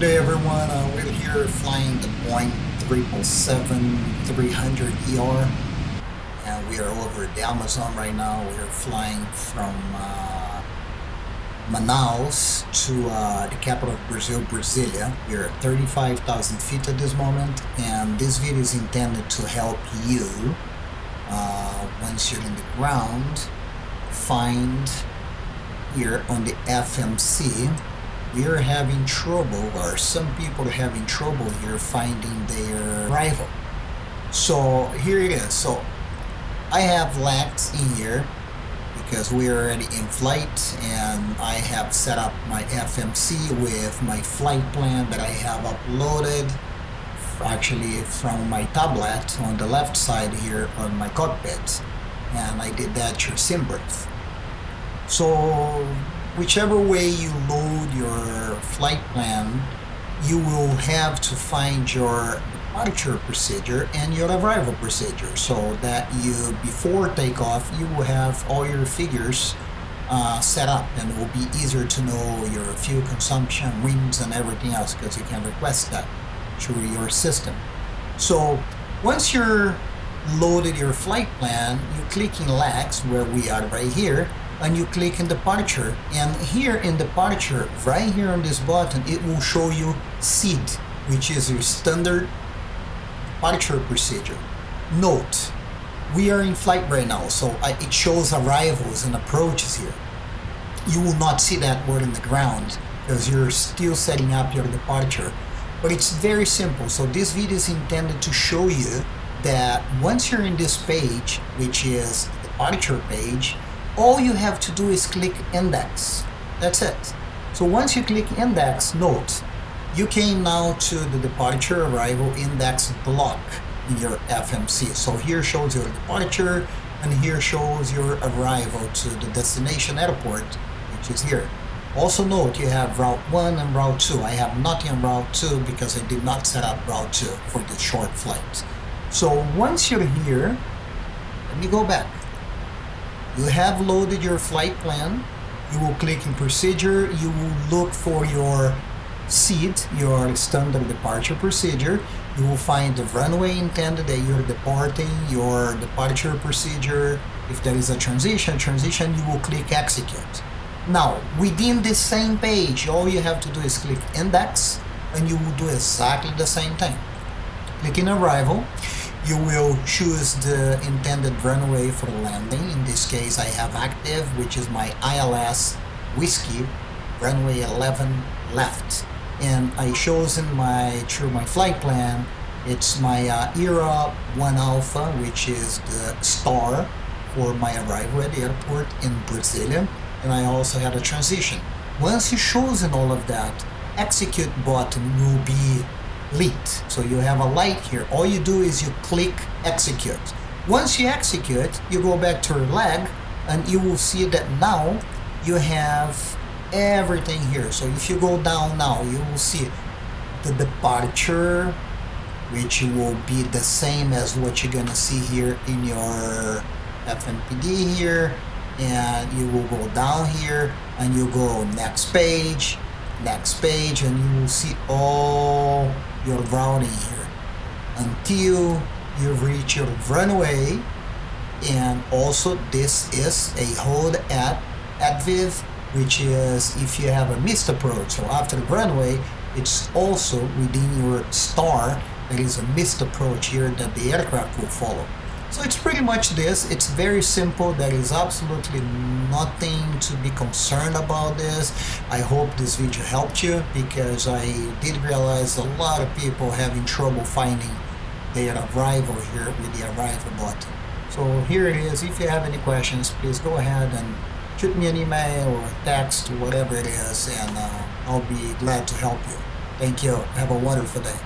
Good day, everyone. We're here flying the Boeing 777-300ER, and we are over the Amazon right now. We are flying from Manaus to the capital of Brazil, Brasilia. We are at 35,000 feet at this moment, and this video is intended to help you, once you're in the ground, find here on the FMC. We are having trouble, or some people are having trouble here finding their arrival. So here it is. So I have lags in here because we're already in flight, and I have set up my FMC with my flight plan that I have uploaded actually from my tablet on the left side here on my cockpit, and I did that through SimBrief. So whichever way you load your flight plan, you will have to find your departure procedure and your arrival procedure, so that you, before takeoff, you will have all your figures set up, and it will be easier to know your fuel consumption, winds, and everything else, because you can request that through your system. So once you're loaded your flight plan, you click in lags, where we are right here, and you click in departure, and here in departure, right here on this button, it will show you SEED, which is your standard departure procedure. Note, we are in flight right now, so it shows arrivals and approaches here. You will not see that word in the ground because you're still setting up your departure, but it's very simple. So this video is intended to show you that once you're in this page, which is the departure page, all you have to do is click index. That's it. So once you click index, note, you came now to the departure arrival index block in your FMC. So here shows your departure, and here shows your arrival to the destination airport, which is here. Also note, you have route 1 and route 2. I have nothing on route 2 because I did not set up route 2 for the short flight. So once you're here, let me go back. You have loaded your flight plan. You will click in procedure. You will look for your SEED, your standard departure procedure. You will find the runway intended that you're departing, your departure procedure. If there is a transition, you will click execute. Now, within this same page, all you have to do is click index, and you will do exactly the same thing. Click in arrival. You will choose the intended runway for landing. In this case, I have active, which is my ILS Whiskey, runway 11 left. And I chosen through my flight plan, it's my ERA 1 Alpha, which is the star for my arrival at the airport in Brasilia. And I also had a transition. Once you've chosen all of that, execute button will be lit. So you have a light here. All you do is you click execute. Once you execute, you go back to your lag, and you will see that now you have everything here. So if you go down now, you will see the departure, which will be the same as what you're gonna see here in your FMPD here, and you will go down here and you go next page, and you will see all your routing here until you reach your runway. And also this is a hold at ADVIV, which is if you have a missed approach. So after the runway, it's also within your star, there is a missed approach here that the aircraft will follow. So it's pretty much this. It's very simple. There is absolutely nothing to be concerned about this. I hope this video helped you, because I did realize a lot of people having trouble finding their arrival here with the arrival button. So here it is. If you have any questions, please go ahead and shoot me an email or text, whatever it is, and I'll be glad to help you. Thank you. Have a wonderful day.